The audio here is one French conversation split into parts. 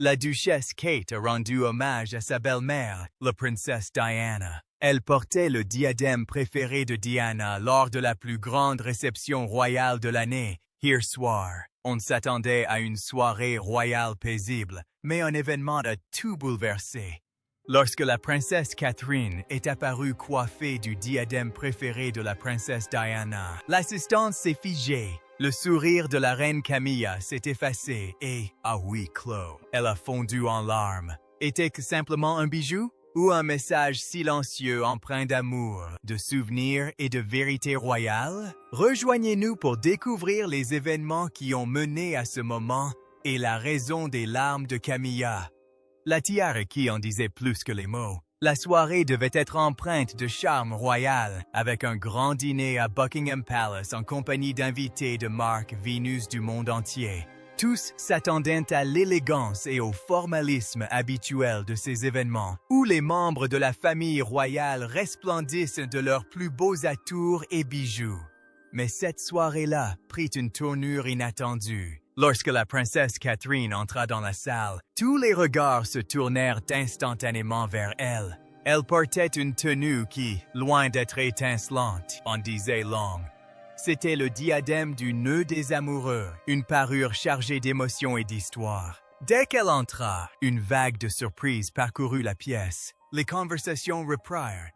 La duchesse Kate a rendu hommage à sa belle-mère, la princesse Diana. Elle portait le diadème préféré de Diana lors de la plus grande réception royale de l'année, hier soir. On s'attendait à une soirée royale paisible, mais un événement a tout bouleversé. Lorsque la princesse Catherine est apparue coiffée du diadème préféré de la princesse Diana, l'assistance s'est figée. Le sourire de la reine Camilla s'est effacé et, à huis clos, elle a fondu en larmes. Était-ce simplement un bijou? Ou un message silencieux empreint d'amour, de souvenirs et de vérité royale? Rejoignez-nous pour découvrir les événements qui ont mené à ce moment et la raison des larmes de Camilla. La tiare qui en disait plus que les mots. La soirée devait être empreinte de charme royal, avec un grand dîner à Buckingham Palace en compagnie d'invités de marque Vénus du monde entier. Tous s'attendaient à l'élégance et au formalisme habituel de ces événements, où les membres de la famille royale resplendissent de leurs plus beaux atours et bijoux. Mais cette soirée-là prit une tournure inattendue. Lorsque la princesse Catherine entra dans la salle, tous les regards se tournèrent instantanément vers elle. Elle portait une tenue qui, loin d'être étincelante, en disait long. C'était le diadème du nœud des amoureux, une parure chargée d'émotions et d'histoire. Dès qu'elle entra, une vague de surprise parcourut la pièce. Les conversations reprirent.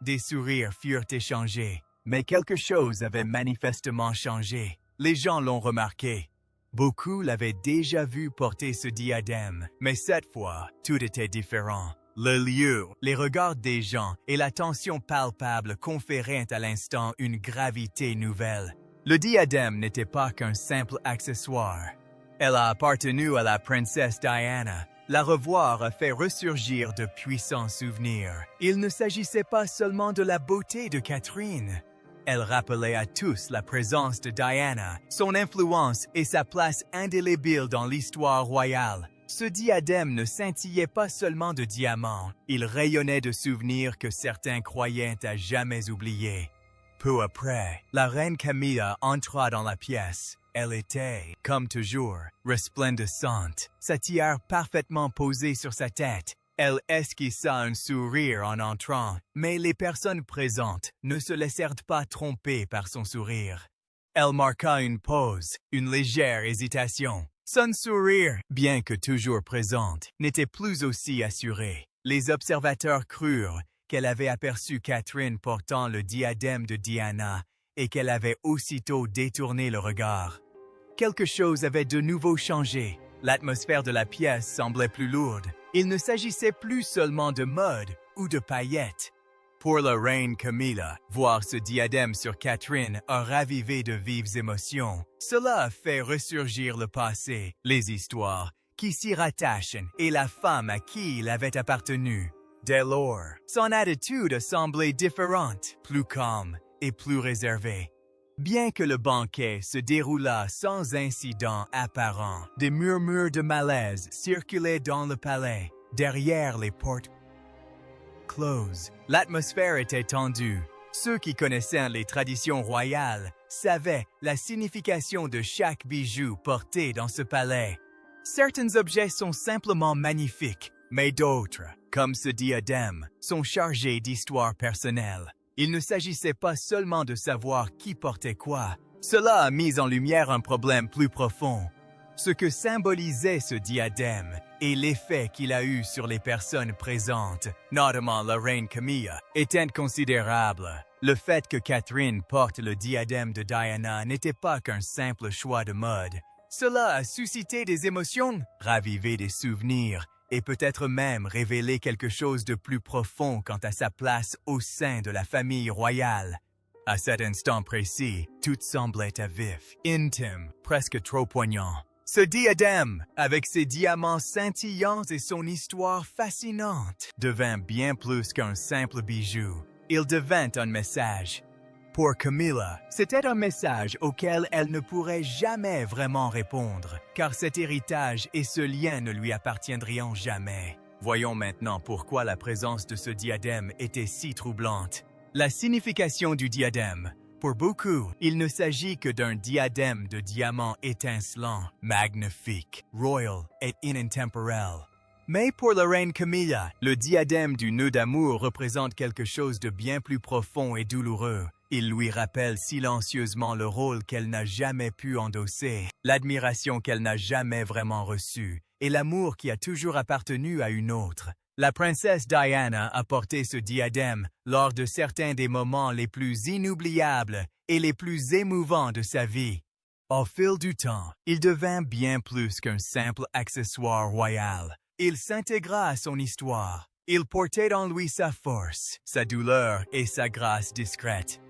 Des sourires furent échangés, mais quelque chose avait manifestement changé. Les gens l'ont remarqué. Beaucoup l'avaient déjà vu porter ce diadème, mais cette fois, tout était différent. Le lieu, les regards des gens et la tension palpable conféraient à l'instant une gravité nouvelle. Le diadème n'était pas qu'un simple accessoire. Elle a appartenu à la princesse Diana. La revoir a fait ressurgir de puissants souvenirs. Il ne s'agissait pas seulement de la beauté de Catherine. Elle rappelait à tous la présence de Diana, son influence et sa place indélébile dans l'histoire royale. Ce diadème ne scintillait pas seulement de diamants, il rayonnait de souvenirs que certains croyaient à jamais oubliés. Peu après, la reine Camilla entra dans la pièce. Elle était, comme toujours, resplendissante, sa tiare parfaitement posée sur sa tête. Elle esquissa un sourire en entrant, mais les personnes présentes ne se laissèrent pas tromper par son sourire. Elle marqua une pause, une légère hésitation. Son sourire, bien que toujours présente, n'était plus aussi assuré. Les observateurs crurent qu'elle avait aperçu Catherine portant le diadème de Diana et qu'elle avait aussitôt détourné le regard. Quelque chose avait de nouveau changé. L'atmosphère de la pièce semblait plus lourde. Il ne s'agissait plus seulement de mode ou de paillettes. Pour la reine Camilla, voir ce diadème sur Catherine a ravivé de vives émotions. Cela a fait ressurgir le passé, les histoires qui s'y rattachent et la femme à qui il avait appartenu. Dès lors, son attitude a semblé différente, plus calme et plus réservée. Bien que le banquet se déroula sans incident apparent, des murmures de malaise circulaient dans le palais, derrière les portes closes. L'atmosphère était tendue. Ceux qui connaissaient les traditions royales savaient la signification de chaque bijou porté dans ce palais. Certains objets sont simplement magnifiques, mais d'autres, comme ce diadème, sont chargés d'histoires personnelles. Il ne s'agissait pas seulement de savoir qui portait quoi. Cela a mis en lumière un problème plus profond. Ce que symbolisait ce diadème et l'effet qu'il a eu sur les personnes présentes, notamment la reine Camilla, était considérable. Le fait que Catherine porte le diadème de Diana n'était pas qu'un simple choix de mode. Cela a suscité des émotions, ravivé des souvenirs, et peut-être même révéler quelque chose de plus profond quant à sa place au sein de la famille royale. À cet instant précis, tout semblait à vif, intime, presque trop poignant. Ce diadème, avec ses diamants scintillants et son histoire fascinante, devint bien plus qu'un simple bijou. Il devint un message. Pour Camilla, c'était un message auquel elle ne pourrait jamais vraiment répondre, car cet héritage et ce lien ne lui appartiendront jamais. Voyons maintenant pourquoi la présence de ce diadème était si troublante. La signification du diadème. Pour beaucoup, il ne s'agit que d'un diadème de diamants étincelants, magnifique, royal et inintemporel. Mais pour la reine Camilla, le diadème du nœud d'amour représente quelque chose de bien plus profond et douloureux. Il lui rappelle silencieusement le rôle qu'elle n'a jamais pu endosser, l'admiration qu'elle n'a jamais vraiment reçue, et l'amour qui a toujours appartenu à une autre. La princesse Diana a porté ce diadème lors de certains des moments les plus inoubliables et les plus émouvants de sa vie. Au fil du temps, il devint bien plus qu'un simple accessoire royal. Il s'intégra à son histoire. Il portait en lui sa force, sa douleur et sa grâce discrète.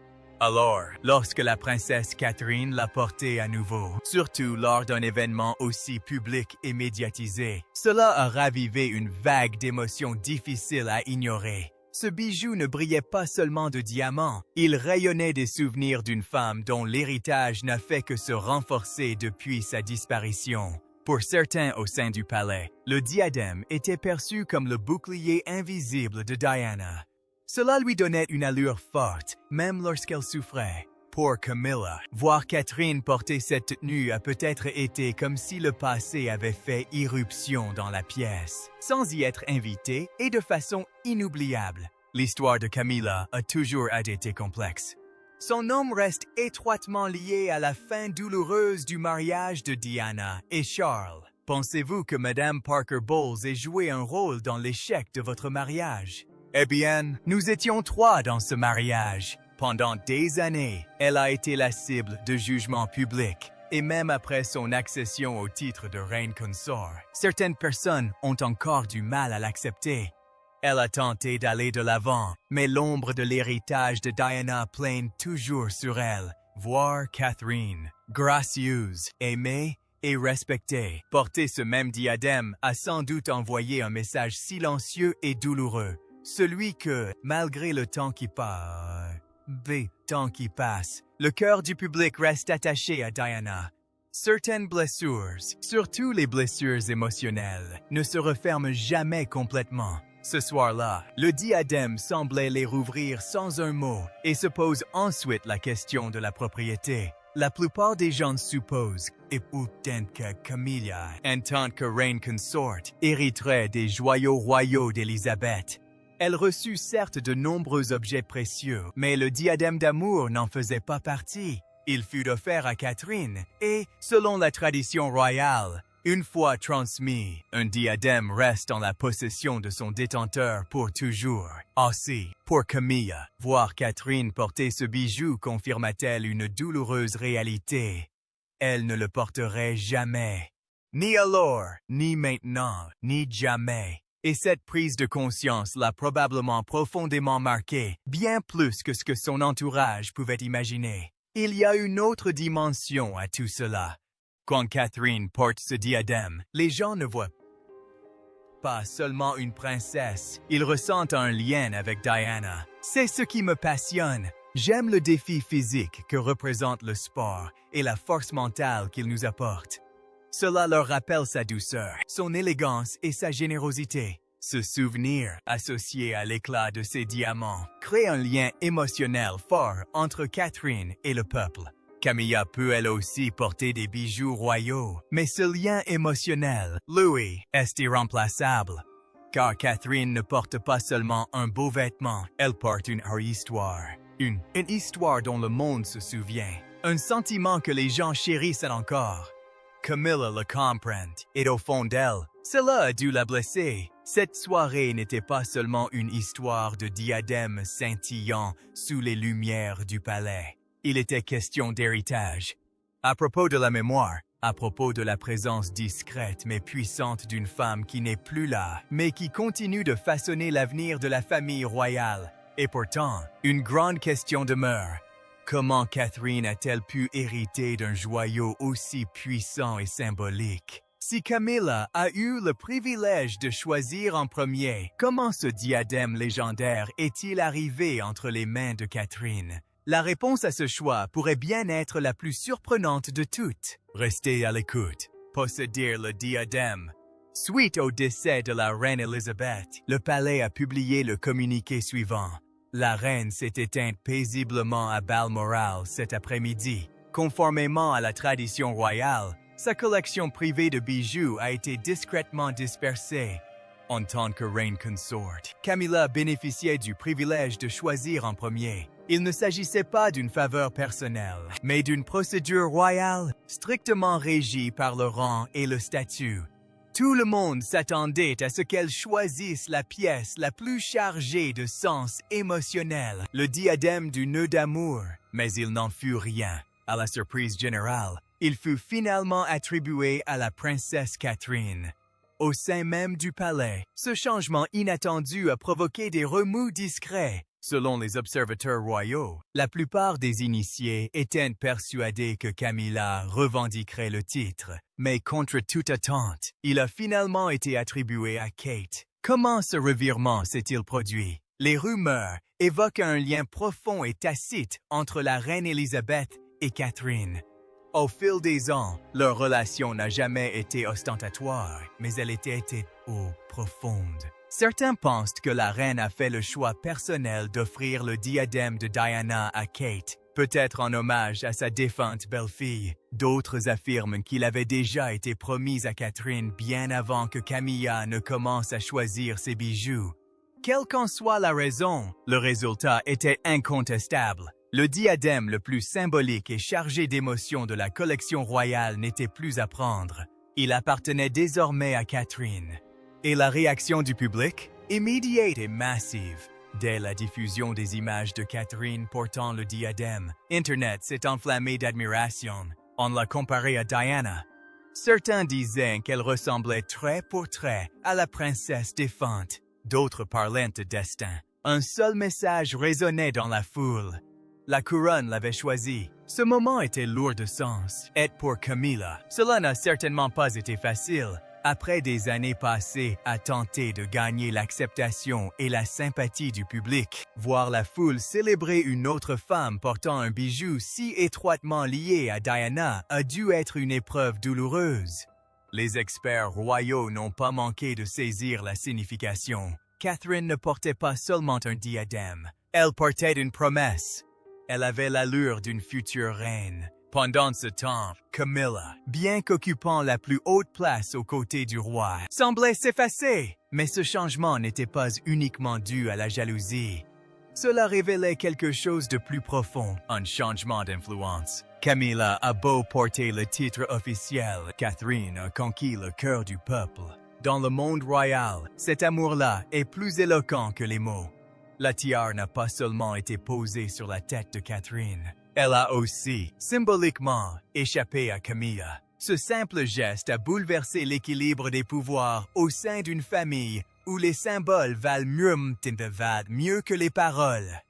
Alors, lorsque la princesse Catherine l'a porté à nouveau, surtout lors d'un événement aussi public et médiatisé, cela a ravivé une vague d'émotions difficiles à ignorer. Ce bijou ne brillait pas seulement de diamants, il rayonnait des souvenirs d'une femme dont l'héritage n'a fait que se renforcer depuis sa disparition. Pour certains au sein du palais, le diadème était perçu comme le bouclier invisible de Diana. Cela lui donnait une allure forte, même lorsqu'elle souffrait. Pour Camilla, voir Catherine porter cette tenue a peut-être été comme si le passé avait fait irruption dans la pièce, sans y être invité et de façon inoubliable. L'histoire de Camilla a toujours été complexe. Son nom reste étroitement lié à la fin douloureuse du mariage de Diana et Charles. Pensez-vous que Madame Parker Bowles ait joué un rôle dans l'échec de votre mariage? Eh bien, nous étions trois dans ce mariage. Pendant des années, elle a été la cible de jugements publics. Et même après son accession au titre de reine consort, certaines personnes ont encore du mal à l'accepter. Elle a tenté d'aller de l'avant, mais l'ombre de l'héritage de Diana plane toujours sur elle. Voir Catherine, gracieuse, aimée et respectée, porter ce même diadème a sans doute envoyé un message silencieux et douloureux. Celui que, malgré le temps qui passe, le cœur du public reste attaché à Diana. Certaines blessures, surtout les blessures émotionnelles, ne se referment jamais complètement. Ce soir-là, le diadème semblait les rouvrir sans un mot et se pose ensuite la question de la propriété. La plupart des gens supposent que Camilla, en tant que reine consorte, hériterait des joyaux royaux d'Élisabeth. Elle reçut certes de nombreux objets précieux, mais le diadème d'amour n'en faisait pas partie. Il fut offert à Catherine et, selon la tradition royale, une fois transmis, un diadème reste en la possession de son détenteur pour toujours. Aussi, pour Camilla, voir Catherine porter ce bijou confirma-t-elle une douloureuse réalité. Elle ne le porterait jamais. Ni alors, ni maintenant, ni jamais. Et cette prise de conscience l'a probablement profondément marquée, bien plus que ce que son entourage pouvait imaginer. Il y a une autre dimension à tout cela. Quand Catherine porte ce diadème, les gens ne voient pas seulement une princesse, ils ressentent un lien avec Diana. C'est ce qui me passionne. J'aime le défi physique que représente le sport et la force mentale qu'il nous apporte. Cela leur rappelle sa douceur, son élégance et sa générosité. Ce souvenir, associé à l'éclat de ses diamants, crée un lien émotionnel fort entre Catherine et le peuple. Camilla peut elle aussi porter des bijoux royaux, mais ce lien émotionnel, lui, est irremplaçable. Car Catherine ne porte pas seulement un beau vêtement, elle porte une histoire. Une histoire dont le monde se souvient. Un sentiment que les gens chérissent encore. Camilla le comprend, et au fond d'elle, cela a dû la blesser. Cette soirée n'était pas seulement une histoire de diadème scintillant sous les lumières du palais. Il était question d'héritage. À propos de la mémoire, à propos de la présence discrète mais puissante d'une femme qui n'est plus là, mais qui continue de façonner l'avenir de la famille royale. Et pourtant, une grande question demeure. Comment Catherine a-t-elle pu hériter d'un joyau aussi puissant et symbolique? Si Camilla a eu le privilège de choisir en premier, comment ce diadème légendaire est-il arrivé entre les mains de Catherine? La réponse à ce choix pourrait bien être la plus surprenante de toutes. Restez à l'écoute. Posséder le diadème. Suite au décès de la reine Elisabeth, le palais a publié le communiqué suivant. La reine s'est éteinte paisiblement à Balmoral cet après-midi. Conformément à la tradition royale, sa collection privée de bijoux a été discrètement dispersée. En tant que reine consorte, Camilla bénéficiait du privilège de choisir en premier. Il ne s'agissait pas d'une faveur personnelle, mais d'une procédure royale strictement régie par le rang et le statut. Tout le monde s'attendait à ce qu'elle choisisse la pièce la plus chargée de sens émotionnel, le diadème du nœud d'amour, mais il n'en fut rien. À la surprise générale, il fut finalement attribué à la princesse Catherine. Au sein même du palais, ce changement inattendu a provoqué des remous discrets. Selon les observateurs royaux, la plupart des initiés étaient persuadés que Camilla revendiquerait le titre, mais contre toute attente, il a finalement été attribué à Kate. Comment ce revirement s'est-il produit? Les rumeurs évoquent un lien profond et tacite entre la reine Élisabeth et Catherine. Au fil des ans, leur relation n'a jamais été ostentatoire, mais elle était profonde. Certains pensent que la reine a fait le choix personnel d'offrir le diadème de Diana à Kate, peut-être en hommage à sa défunte belle-fille. D'autres affirment qu'il avait déjà été promis à Catherine bien avant que Camilla ne commence à choisir ses bijoux. Quelle qu'en soit la raison, le résultat était incontestable. Le diadème le plus symbolique et chargé d'émotions de la collection royale n'était plus à prendre. Il appartenait désormais à Catherine. Et la réaction du public? Immédiate et massive. Dès la diffusion des images de Catherine portant le diadème, Internet s'est enflammé d'admiration. On l'a comparée à Diana. Certains disaient qu'elle ressemblait trait pour trait à la princesse défunte. D'autres parlaient de destin. Un seul message résonnait dans la foule. La couronne l'avait choisi. Ce moment était lourd de sens. Et pour Camilla, cela n'a certainement pas été facile. Après des années passées à tenter de gagner l'acceptation et la sympathie du public, voir la foule célébrer une autre femme portant un bijou si étroitement lié à Diana a dû être une épreuve douloureuse. Les experts royaux n'ont pas manqué de saisir la signification. Catherine ne portait pas seulement un diadème, elle portait une promesse. Elle avait l'allure d'une future reine. Pendant ce temps, Camilla, bien qu'occupant la plus haute place aux côtés du roi, semblait s'effacer. Mais ce changement n'était pas uniquement dû à la jalousie. Cela révélait quelque chose de plus profond, un changement d'influence. Camilla a beau porter le titre officiel, Catherine a conquis le cœur du peuple. Dans le monde royal, cet amour-là est plus éloquent que les mots. La tiare n'a pas seulement été posée sur la tête de Catherine, elle a aussi, symboliquement, échappé à Camilla. Ce simple geste a bouleversé l'équilibre des pouvoirs au sein d'une famille où les symboles valent mieux que les paroles.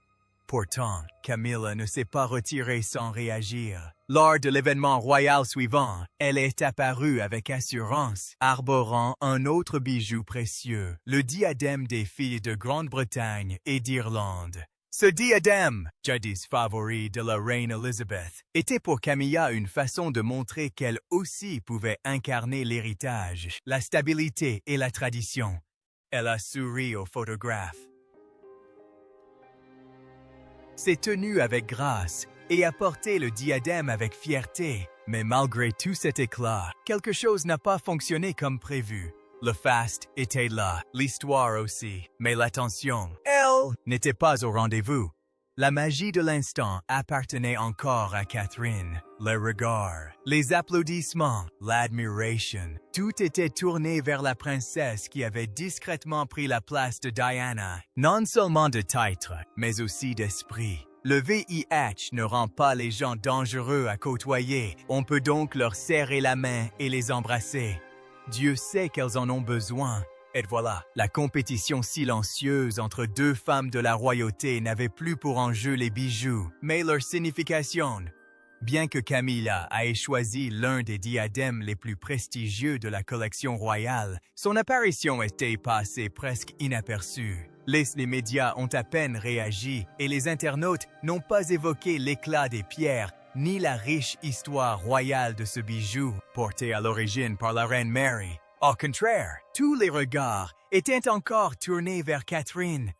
Pourtant, Camilla ne s'est pas retirée sans réagir. Lors de l'événement royal suivant, elle est apparue avec assurance, arborant un autre bijou précieux, le diadème des filles de Grande-Bretagne et d'Irlande. Ce diadème, jadis favori de la reine Elizabeth, était pour Camilla une façon de montrer qu'elle aussi pouvait incarner l'héritage, la stabilité et la tradition. Elle a souri au photographe, s'est tenue avec grâce et a porté le diadème avec fierté. Mais malgré tout cet éclat, quelque chose n'a pas fonctionné comme prévu. Le faste était là, l'histoire aussi, mais l'attention, elle, n'était pas au rendez-vous. La magie de l'instant appartenait encore à Catherine. Les regards, les applaudissements, l'admiration, tout était tourné vers la princesse qui avait discrètement pris la place de Diana, non seulement de titre, mais aussi d'esprit. Le VIH ne rend pas les gens dangereux à côtoyer, on peut donc leur serrer la main et les embrasser. Dieu sait qu'elles en ont besoin. Et voilà, la compétition silencieuse entre deux femmes de la royauté n'avait plus pour enjeu les bijoux, mais leur signification. Bien que Camilla ait choisi l'un des diadèmes les plus prestigieux de la collection royale, son apparition était passée presque inaperçue. Les médias ont à peine réagi et les internautes n'ont pas évoqué l'éclat des pierres ni la riche histoire royale de ce bijou, porté à l'origine par la reine Mary. Au contraire, tous les regards étaient encore tournés vers Catherine.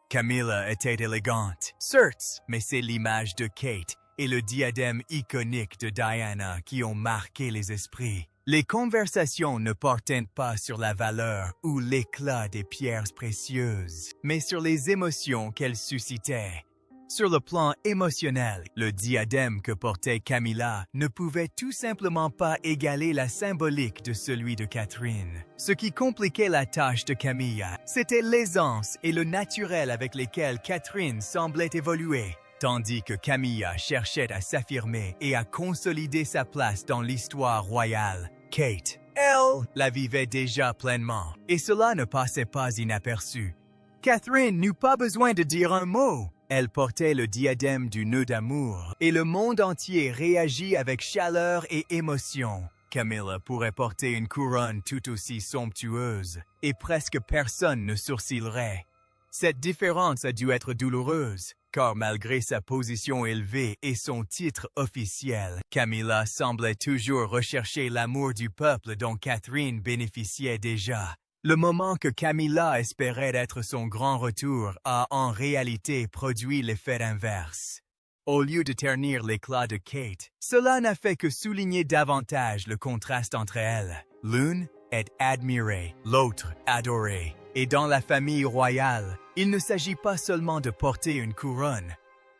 Camilla était élégante, certes, mais c'est l'image de Kate et le diadème iconique de Diana qui ont marqué les esprits. Les conversations ne portaient pas sur la valeur ou l'éclat des pierres précieuses, mais sur les émotions qu'elles suscitaient. Sur le plan émotionnel, le diadème que portait Camilla ne pouvait tout simplement pas égaler la symbolique de celui de Catherine. Ce qui compliquait la tâche de Camilla, c'était l'aisance et le naturel avec lesquels Catherine semblait évoluer, tandis que Camilla cherchait à s'affirmer et à consolider sa place dans l'histoire royale. Kate, elle, la vivait déjà pleinement, et cela ne passait pas inaperçu. Catherine n'eut pas besoin de dire un mot. Elle portait le diadème du nœud d'amour, et le monde entier réagit avec chaleur et émotion. Camilla pourrait porter une couronne tout aussi somptueuse, et presque personne ne sourcillerait. Cette différence a dû être douloureuse, car malgré sa position élevée et son titre officiel, Camilla semblait toujours rechercher l'amour du peuple dont Catherine bénéficiait déjà. Le moment que Camilla espérait être son grand retour a en réalité produit l'effet inverse. Au lieu de ternir l'éclat de Kate, cela n'a fait que souligner davantage le contraste entre elles. L'une est admirée, l'autre adorée. Et dans la famille royale, il ne s'agit pas seulement de porter une couronne.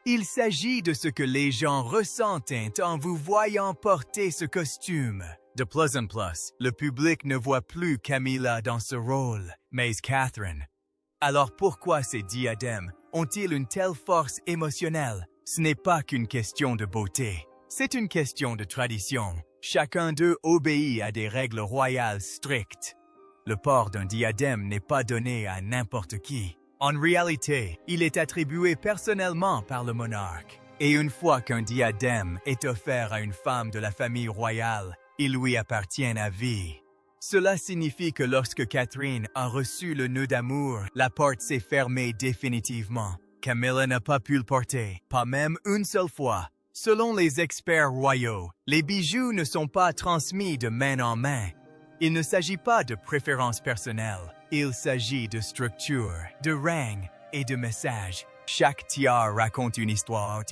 Il s'agit de ce que les gens ressentent en vous voyant porter ce costume. De plus en plus, le public ne voit plus Camilla dans ce rôle, mais Catherine. Alors pourquoi ces diadèmes ont-ils une telle force émotionnelle? Ce n'est pas qu'une question de beauté, c'est une question de tradition. Chacun d'eux obéit à des règles royales strictes. Le port d'un diadème n'est pas donné à n'importe qui. En réalité, il est attribué personnellement par le monarque. Et une fois qu'un diadème est offert à une femme de la famille royale, il lui appartient à vie. Cela signifie que lorsque Catherine a reçu le nœud d'amour, la porte s'est fermée définitivement. Camilla n'a pas pu le porter, pas même une seule fois. Selon les experts royaux, les bijoux ne sont pas transmis de main en main. Il ne s'agit pas de préférence personnelle. Il s'agit de structure, de règne et de message. Chaque tiare raconte une histoire.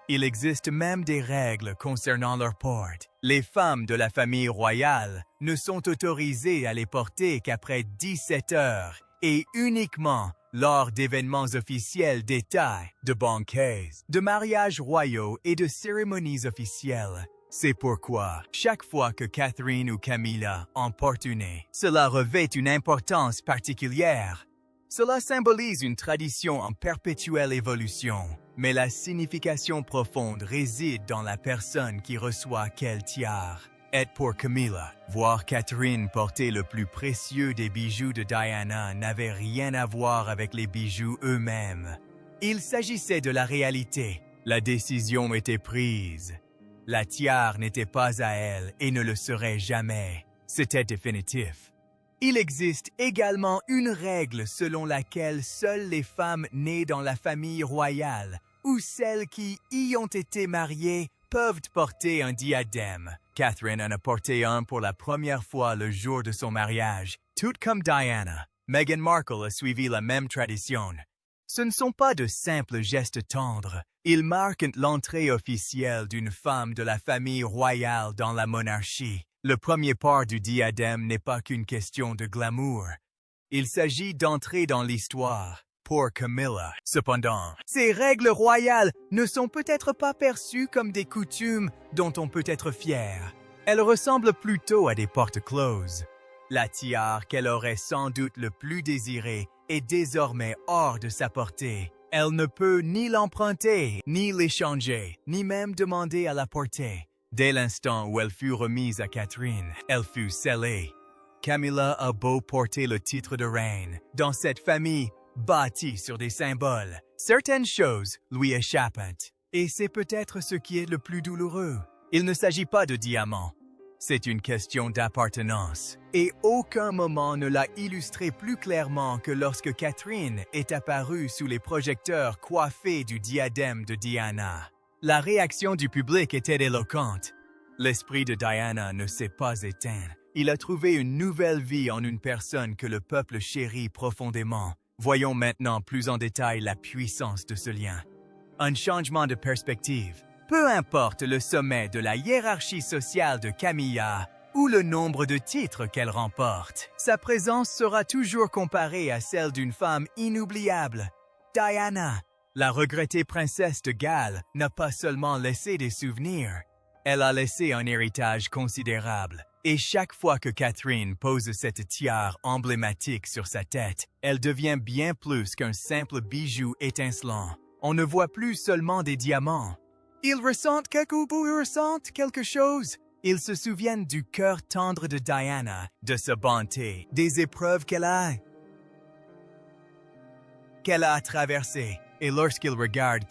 Il existe même des règles concernant leur port. Les femmes de la famille royale ne sont autorisées à les porter qu'après 17 heures et uniquement lors d'événements officiels d'État, de banquets, de mariages royaux et de cérémonies officielles. C'est pourquoi, chaque fois que Catherine ou Camilla en portent une, cela revêt une importance particulière. Cela symbolise une tradition en perpétuelle évolution, mais la signification profonde réside dans la personne qui reçoit quel tiare. Et pour Camilla, voir Catherine porter le plus précieux des bijoux de Diana n'avait rien à voir avec les bijoux eux-mêmes. Il s'agissait de la réalité. La décision était prise. La tiare n'était pas à elle et ne le serait jamais. C'était définitif. Il existe également une règle selon laquelle seules les femmes nées dans la famille royale ou celles qui y ont été mariées peuvent porter un diadème. Catherine en a porté un pour la première fois le jour de son mariage. Tout comme Diana, Meghan Markle a suivi la même tradition. Ce ne sont pas de simples gestes tendres. Ils marquent l'entrée officielle d'une femme de la famille royale dans la monarchie. Le premier port du diadème n'est pas qu'une question de glamour. Il s'agit d'entrer dans l'histoire. Pour Camilla, cependant, ces règles royales ne sont peut-être pas perçues comme des coutumes dont on peut être fier. Elles ressemblent plutôt à des portes closes. La tiare qu'elle aurait sans doute le plus désirée est désormais hors de sa portée. Elle ne peut ni l'emprunter, ni l'échanger, ni même demander à la porter. Dès l'instant où elle fut remise à Catherine, elle fut scellée. Camilla a beau porter le titre de reine. Dans cette famille, bâtie sur des symboles, certaines choses lui échappent. Et c'est peut-être ce qui est le plus douloureux. Il ne s'agit pas de diamants. C'est une question d'appartenance. Et aucun moment ne l'a illustré plus clairement que lorsque Catherine est apparue sous les projecteurs coiffée du diadème de Diana. La réaction du public était éloquente. L'esprit de Diana ne s'est pas éteint. Il a trouvé une nouvelle vie en une personne que le peuple chérit profondément. Voyons maintenant plus en détail la puissance de ce lien. Un changement de perspective. Peu importe le sommet de la hiérarchie sociale de Camilla ou le nombre de titres qu'elle remporte, sa présence sera toujours comparée à celle d'une femme inoubliable, Diana. La regrettée princesse de Galles n'a pas seulement laissé des souvenirs, elle a laissé un héritage considérable. Et chaque fois que Catherine pose cette tiare emblématique sur sa tête, elle devient bien plus qu'un simple bijou étincelant. On ne voit plus seulement des diamants. Ils ressentent quelque chose. Ils se souviennent du cœur tendre de Diana, de sa bonté, des épreuves qu'elle a traversées. Et lorsqu'ils regardent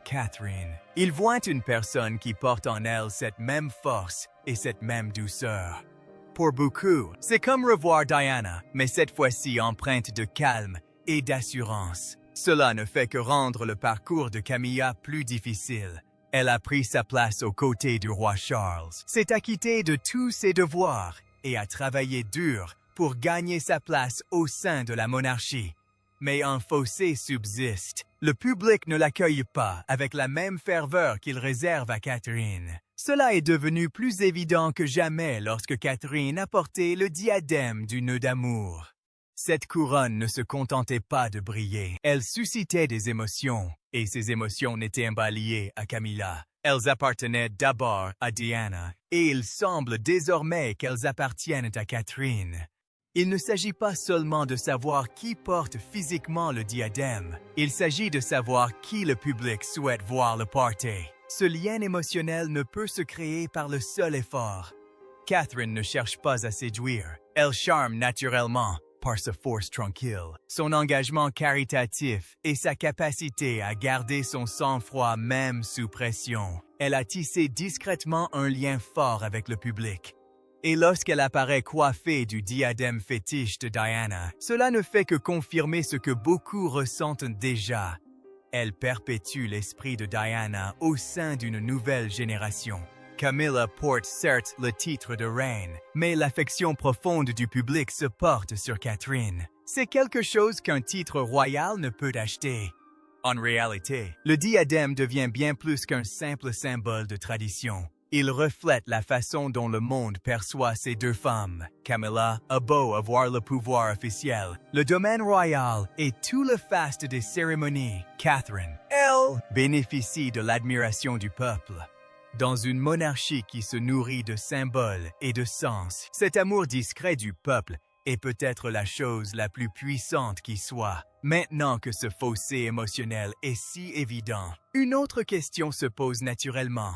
Catherine, ils voient une personne qui porte en elle cette même force et cette même douceur. Pour beaucoup, c'est comme revoir Diana, mais cette fois-ci empreinte de calme et d'assurance. Cela ne fait que rendre le parcours de Camilla plus difficile. Elle a pris sa place aux côtés du roi Charles, s'est acquittée de tous ses devoirs et a travaillé dur pour gagner sa place au sein de la monarchie. Mais un fossé subsiste. Le public ne l'accueille pas avec la même ferveur qu'il réserve à Catherine. Cela est devenu plus évident que jamais lorsque Catherine a porté le diadème du nœud d'amour. Cette couronne ne se contentait pas de briller, elle suscitait des émotions, et ces émotions n'étaient pas liées à Camilla. Elles appartenaient d'abord à Diana, et il semble désormais qu'elles appartiennent à Catherine. Il ne s'agit pas seulement de savoir qui porte physiquement le diadème, il s'agit de savoir qui le public souhaite voir le porter. Ce lien émotionnel ne peut se créer par le seul effort. Catherine ne cherche pas à séduire, elle charme naturellement par sa force tranquille, son engagement caritatif et sa capacité à garder son sang-froid même sous pression. Elle a tissé discrètement un lien fort avec le public. Et lorsqu'elle apparaît coiffée du diadème fétiche de Diana, cela ne fait que confirmer ce que beaucoup ressentent déjà. Elle perpétue l'esprit de Diana au sein d'une nouvelle génération. Camilla porte certes le titre de reine, mais l'affection profonde du public se porte sur Catherine. C'est quelque chose qu'un titre royal ne peut acheter. En réalité, le diadème devient bien plus qu'un simple symbole de tradition. Il reflète la façon dont le monde perçoit ces deux femmes. Camilla a beau avoir le pouvoir officiel, le domaine royal et tout le faste des cérémonies. Catherine, elle, bénéficie de l'admiration du peuple. Dans une monarchie qui se nourrit de symboles et de sens, cet amour discret du peuple est peut-être la chose la plus puissante qui soit. Maintenant que ce fossé émotionnel est si évident, une autre question se pose naturellement.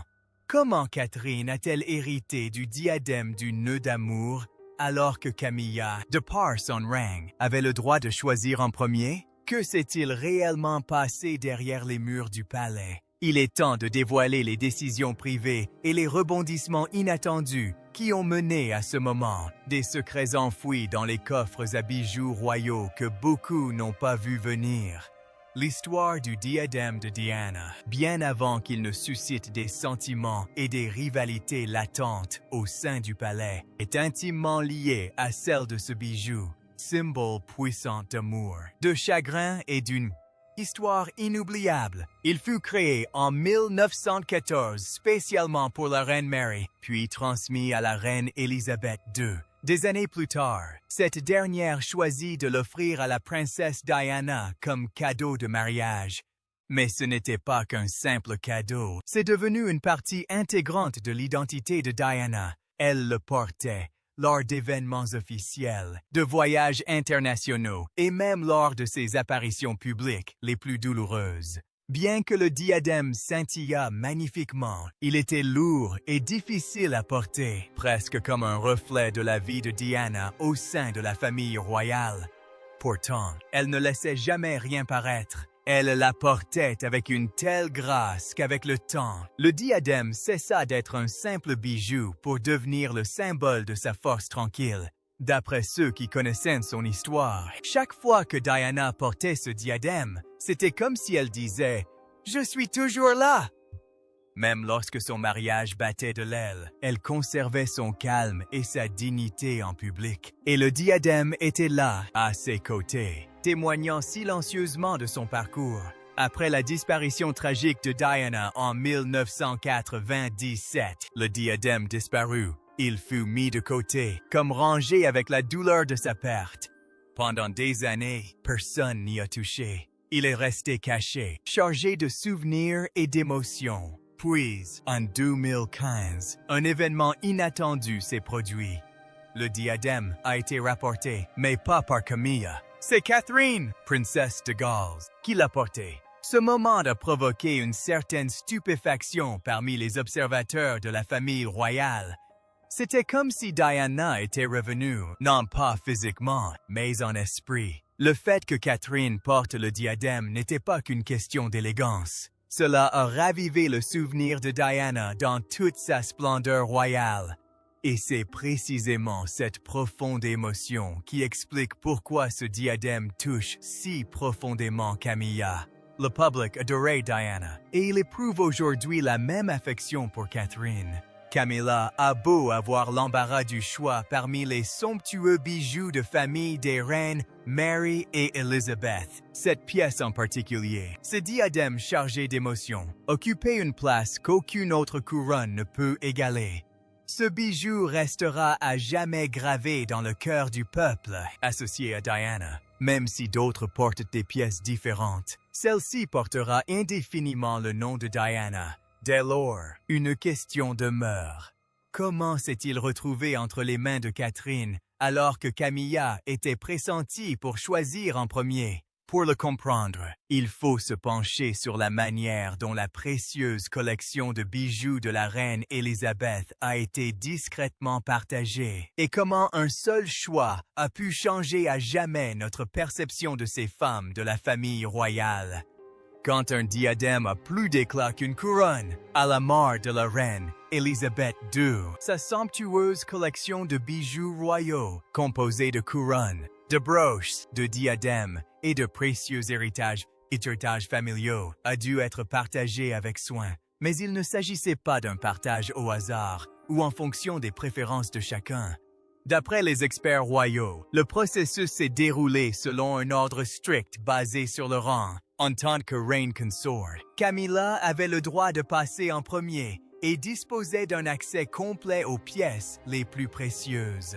Comment Catherine a-t-elle hérité du diadème du nœud d'amour alors que Camilla, de par son rang, avait le droit de choisir en premier? Que s'est-il réellement passé derrière les murs du palais? Il est temps de dévoiler les décisions privées et les rebondissements inattendus qui ont mené à ce moment, des secrets enfouis dans les coffres à bijoux royaux que beaucoup n'ont pas vu venir. L'histoire du diadème de Diana, bien avant qu'il ne suscite des sentiments et des rivalités latentes au sein du palais, est intimement liée à celle de ce bijou, symbole puissant d'amour, de chagrin et d'une histoire inoubliable. Il fut créé en 1914 spécialement pour la reine Mary, puis transmis à la reine Élisabeth II. Des années plus tard, cette dernière choisit de l'offrir à la princesse Diana comme cadeau de mariage. Mais ce n'était pas qu'un simple cadeau, c'est devenu une partie intégrante de l'identité de Diana. Elle le portait lors d'événements officiels, de voyages internationaux et même lors de ses apparitions publiques les plus douloureuses. Bien que le diadème scintillât magnifiquement, il était lourd et difficile à porter, presque comme un reflet de la vie de Diana au sein de la famille royale. Pourtant, elle ne laissait jamais rien paraître. Elle la portait avec une telle grâce qu'avec le temps, le diadème cessa d'être un simple bijou pour devenir le symbole de sa force tranquille. D'après ceux qui connaissaient son histoire, chaque fois que Diana portait ce diadème, c'était comme si elle disait « Je suis toujours là ». Même lorsque son mariage battait de l'aile, elle conservait son calme et sa dignité en public. Et le diadème était là, à ses côtés, témoignant silencieusement de son parcours. Après la disparition tragique de Diana en 1997, le diadème disparut. Il fut mis de côté, comme rangé avec la douleur de sa perte. Pendant des années, personne n'y a touché. Il est resté caché, chargé de souvenirs et d'émotions. Puis, en 2015, un événement inattendu s'est produit. Le diadème a été rapporté, mais pas par Camilla. C'est Catherine, princesse de Galles, qui l'a porté. Ce moment a provoqué une certaine stupéfaction parmi les observateurs de la famille royale. C'était comme si Diana était revenue, non pas physiquement, mais en esprit. Le fait que Catherine porte le diadème n'était pas qu'une question d'élégance. Cela a ravivé le souvenir de Diana dans toute sa splendeur royale. Et c'est précisément cette profonde émotion qui explique pourquoi ce diadème touche si profondément Camilla. Le public adorait Diana, et il éprouve aujourd'hui la même affection pour Catherine. Camilla a beau avoir l'embarras du choix parmi les somptueux bijoux de famille des reines Mary et Elizabeth. Cette pièce en particulier, ce diadème chargé d'émotions, occupait une place qu'aucune autre couronne ne peut égaler. Ce bijou restera à jamais gravé dans le cœur du peuple, associé à Diana. Même si d'autres portent des pièces différentes, celle-ci portera indéfiniment le nom de Diana. Dès lors, une question demeure. Comment s'est-il retrouvé entre les mains de Catherine alors que Camilla était pressentie pour choisir en premier? Pour le comprendre, il faut se pencher sur la manière dont la précieuse collection de bijoux de la reine Élisabeth a été discrètement partagée et comment un seul choix a pu changer à jamais notre perception de ces femmes de la famille royale. Quand un diadème a plus d'éclat qu'une couronne, à la mort de la reine Élisabeth II, sa somptueuse collection de bijoux royaux, composée de couronnes, de broches, de diadèmes et de précieux héritages familiaux, a dû être partagée avec soin. Mais il ne s'agissait pas d'un partage au hasard ou en fonction des préférences de chacun. D'après les experts royaux, le processus s'est déroulé selon un ordre strict basé sur le rang. En tant que reine consort, Camilla avait le droit de passer en premier et disposait d'un accès complet aux pièces les plus précieuses.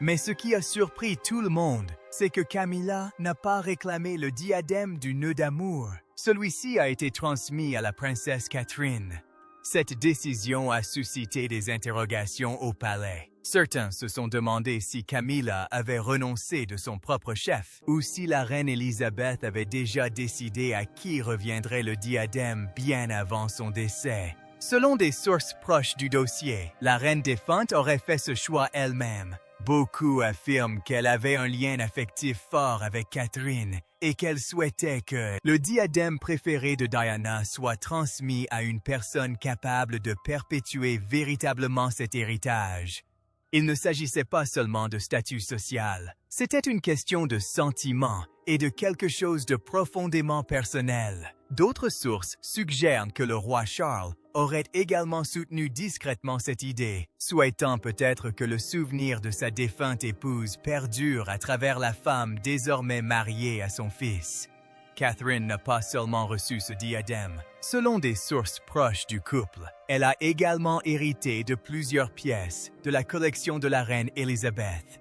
Mais ce qui a surpris tout le monde, c'est que Camilla n'a pas réclamé le diadème du nœud d'amour. Celui-ci a été transmis à la princesse Catherine. Cette décision a suscité des interrogations au palais. Certains se sont demandé si Camilla avait renoncé de son propre chef ou si la reine Élisabeth avait déjà décidé à qui reviendrait le diadème bien avant son décès. Selon des sources proches du dossier, la reine défunte aurait fait ce choix elle-même. Beaucoup affirment qu'elle avait un lien affectif fort avec Catherine et qu'elle souhaitait que le diadème préféré de Diana soit transmis à une personne capable de perpétuer véritablement cet héritage. Il ne s'agissait pas seulement de statut social, c'était une question de sentiment et de quelque chose de profondément personnel. D'autres sources suggèrent que le roi Charles aurait également soutenu discrètement cette idée, souhaitant peut-être que le souvenir de sa défunte épouse perdure à travers la femme désormais mariée à son fils. Catherine n'a pas seulement reçu ce diadème. Selon des sources proches du couple, elle a également hérité de plusieurs pièces de la collection de la reine Élisabeth.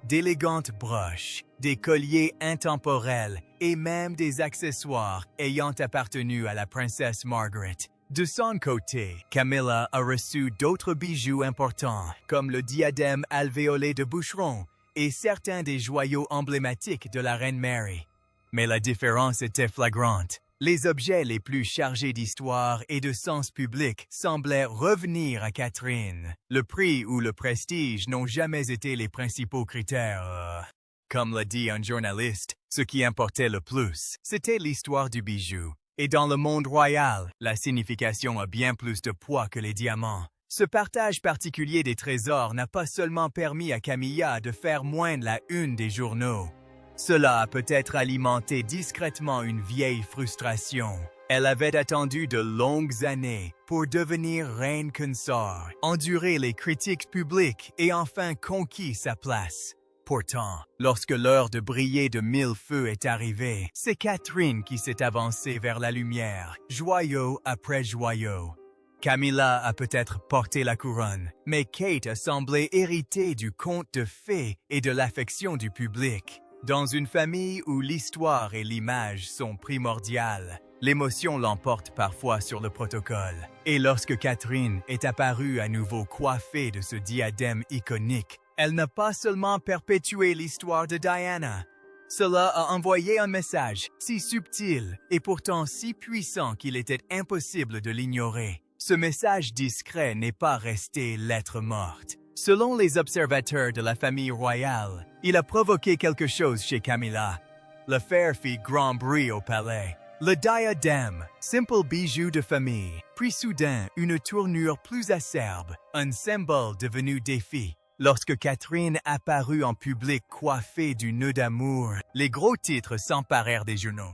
D'élégantes broches, des colliers intemporels et même des accessoires ayant appartenu à la princesse Margaret. De son côté, Camilla a reçu d'autres bijoux importants, comme le diadème alvéolé de Boucheron et certains des joyaux emblématiques de la reine Mary. Mais la différence était flagrante. Les objets les plus chargés d'histoire et de sens public semblaient revenir à Catherine. Le prix ou le prestige n'ont jamais été les principaux critères. Comme l'a dit un journaliste, ce qui importait le plus, c'était l'histoire du bijou. Et dans le monde royal, la signification a bien plus de poids que les diamants. Ce partage particulier des trésors n'a pas seulement permis à Camilla de faire moindre la une des journaux. Cela a peut-être alimenté discrètement une vieille frustration. Elle avait attendu de longues années pour devenir reine consort, enduré les critiques publiques et enfin conquis sa place. Pourtant, lorsque l'heure de briller de mille feux est arrivée, c'est Catherine qui s'est avancée vers la lumière, joyau après joyau. Camilla a peut-être porté la couronne, mais Kate a semblé hériter du conte de fées et de l'affection du public. Dans une famille où l'histoire et l'image sont primordiales, l'émotion l'emporte parfois sur le protocole. Et lorsque Catherine est apparue à nouveau coiffée de ce diadème iconique, elle n'a pas seulement perpétué l'histoire de Diana. Cela a envoyé un message si subtil et pourtant si puissant qu'il était impossible de l'ignorer. Ce message discret n'est pas resté lettre morte. Selon les observateurs de la famille royale, il a provoqué quelque chose chez Camilla. L'affaire fit grand bruit au palais. Le diadème, simple bijou de famille, prit soudain une tournure plus acerbe, un symbole devenu défi. Lorsque Catherine apparut en public coiffée du nœud d'amour, les gros titres s'emparèrent des journaux.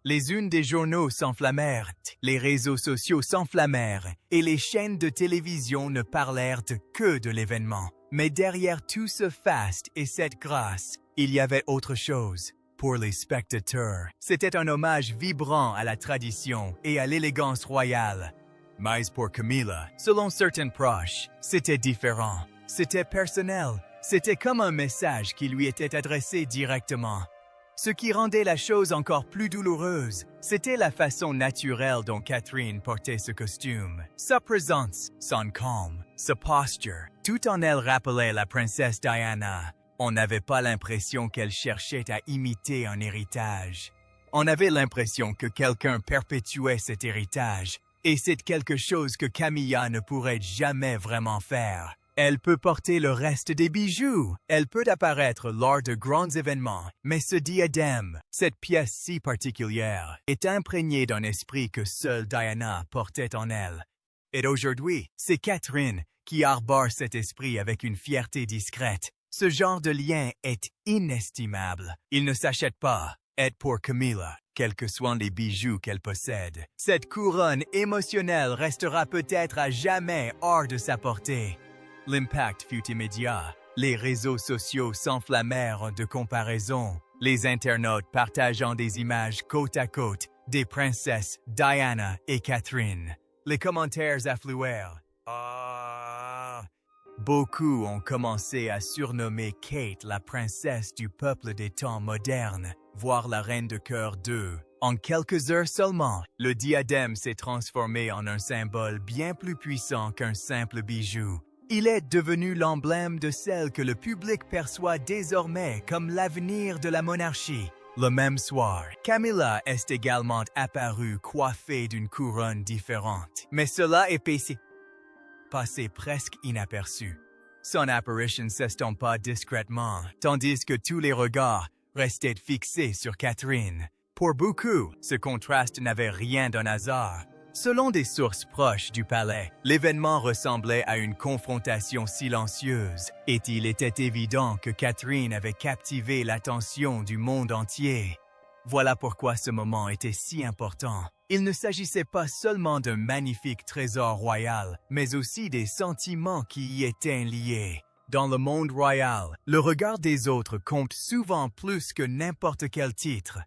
Les unes des journaux s'enflammèrent, les réseaux sociaux s'enflammèrent et les chaînes de télévision ne parlèrent que de l'événement. Mais derrière tout ce faste et cette grâce, il y avait autre chose. Pour les spectateurs, c'était un hommage vibrant à la tradition et à l'élégance royale. Mais pour Camilla, selon certains proches, c'était différent. C'était personnel. C'était comme un message qui lui était adressé directement. Ce qui rendait la chose encore plus douloureuse, c'était la façon naturelle dont Catherine portait ce costume. Sa présence, son calme, sa posture, tout en elle rappelait la princesse Diana. On n'avait pas l'impression qu'elle cherchait à imiter un héritage. On avait l'impression que quelqu'un perpétuait cet héritage, et c'est quelque chose que Camilla ne pourrait jamais vraiment faire. Elle peut porter le reste des bijoux, elle peut apparaître lors de grands événements, mais ce diadème, cette pièce si particulière, est imprégnée d'un esprit que seule Diana portait en elle. Et aujourd'hui, c'est Catherine qui arbore cet esprit avec une fierté discrète. Ce genre de lien est inestimable. Il ne s'achète pas. Et pour Camilla, quels que soient les bijoux qu'elle possède, cette couronne émotionnelle restera peut-être à jamais hors de sa portée. L'impact fut immédiat. Les réseaux sociaux s'enflammèrent de comparaisons, les internautes partageant des images côte à côte des princesses Diana et Catherine. Les commentaires affluèrent. Beaucoup ont commencé à surnommer Kate la princesse du peuple des temps modernes, voire la reine de cœur d'eux. En quelques heures seulement, le diadème s'est transformé en un symbole bien plus puissant qu'un simple bijou. Il est devenu l'emblème de celle que le public perçoit désormais comme l'avenir de la monarchie. Le même soir, Camilla est également apparue coiffée d'une couronne différente. Mais cela est passé presque inaperçu. Son apparition s'estompa discrètement, tandis que tous les regards restaient fixés sur Catherine. Pour beaucoup, ce contraste n'avait rien d'un hasard. Selon des sources proches du palais, l'événement ressemblait à une confrontation silencieuse, et il était évident que Catherine avait captivé l'attention du monde entier. Voilà pourquoi ce moment était si important. Il ne s'agissait pas seulement d'un magnifique trésor royal, mais aussi des sentiments qui y étaient liés. Dans le monde royal, le regard des autres compte souvent plus que n'importe quel titre.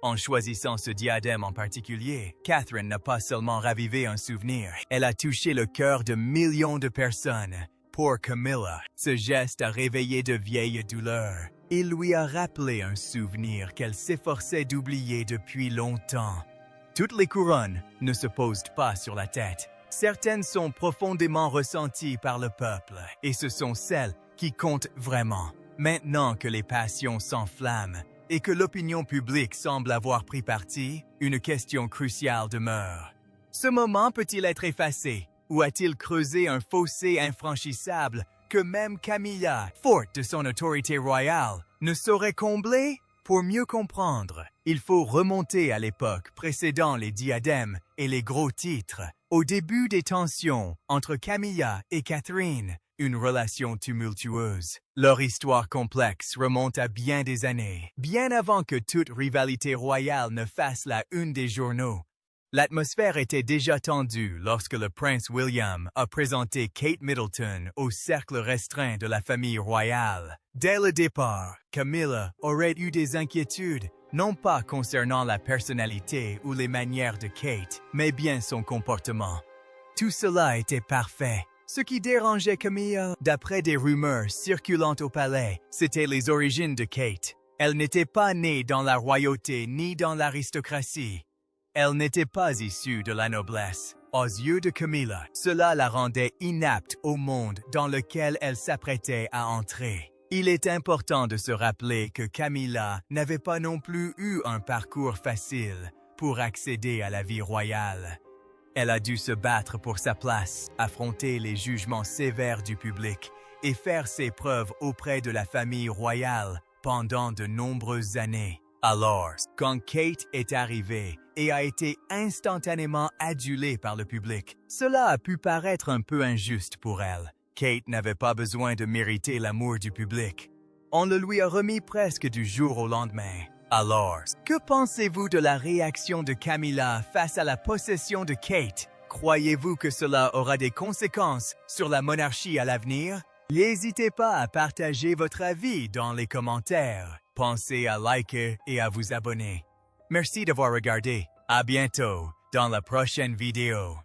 En choisissant ce diadème en particulier, Catherine n'a pas seulement ravivé un souvenir, elle a touché le cœur de millions de personnes. Pour Camilla, ce geste a réveillé de vieilles douleurs. Il lui a rappelé un souvenir qu'elle s'efforçait d'oublier depuis longtemps. Toutes les couronnes ne se posent pas sur la tête. Certaines sont profondément ressenties par le peuple, et ce sont celles qui comptent vraiment. Maintenant que les passions s'enflamment, et que l'opinion publique semble avoir pris parti, une question cruciale demeure. Ce moment peut-il être effacé, ou a-t-il creusé un fossé infranchissable que même Camilla, forte de son autorité royale, ne saurait combler? Pour mieux comprendre, il faut remonter à l'époque précédant les diadèmes et les gros titres. Au début des tensions entre Camilla et Catherine, une relation tumultueuse. Leur histoire complexe remonte à bien des années, bien avant que toute rivalité royale ne fasse la une des journaux. L'atmosphère était déjà tendue lorsque le prince William a présenté Kate Middleton au cercle restreint de la famille royale. Dès le départ, Camilla aurait eu des inquiétudes, non pas concernant la personnalité ou les manières de Kate, mais bien son comportement. Tout cela était parfait. Ce qui dérangeait Camilla, d'après des rumeurs circulant au palais, c'était les origines de Kate. Elle n'était pas née dans la royauté ni dans l'aristocratie. Elle n'était pas issue de la noblesse. Aux yeux de Camilla, cela la rendait inapte au monde dans lequel elle s'apprêtait à entrer. Il est important de se rappeler que Camilla n'avait pas non plus eu un parcours facile pour accéder à la vie royale. Elle a dû se battre pour sa place, affronter les jugements sévères du public et faire ses preuves auprès de la famille royale pendant de nombreuses années. Alors, quand Kate est arrivée et a été instantanément adulée par le public, cela a pu paraître un peu injuste pour elle. Kate n'avait pas besoin de mériter l'amour du public. On le lui a remis presque du jour au lendemain. Alors, que pensez-vous de la réaction de Camilla face à la possession de Kate? Croyez-vous que cela aura des conséquences sur la monarchie à l'avenir? N'hésitez pas à partager votre avis dans les commentaires. Pensez à liker et à vous abonner. Merci d'avoir regardé. À bientôt dans la prochaine vidéo.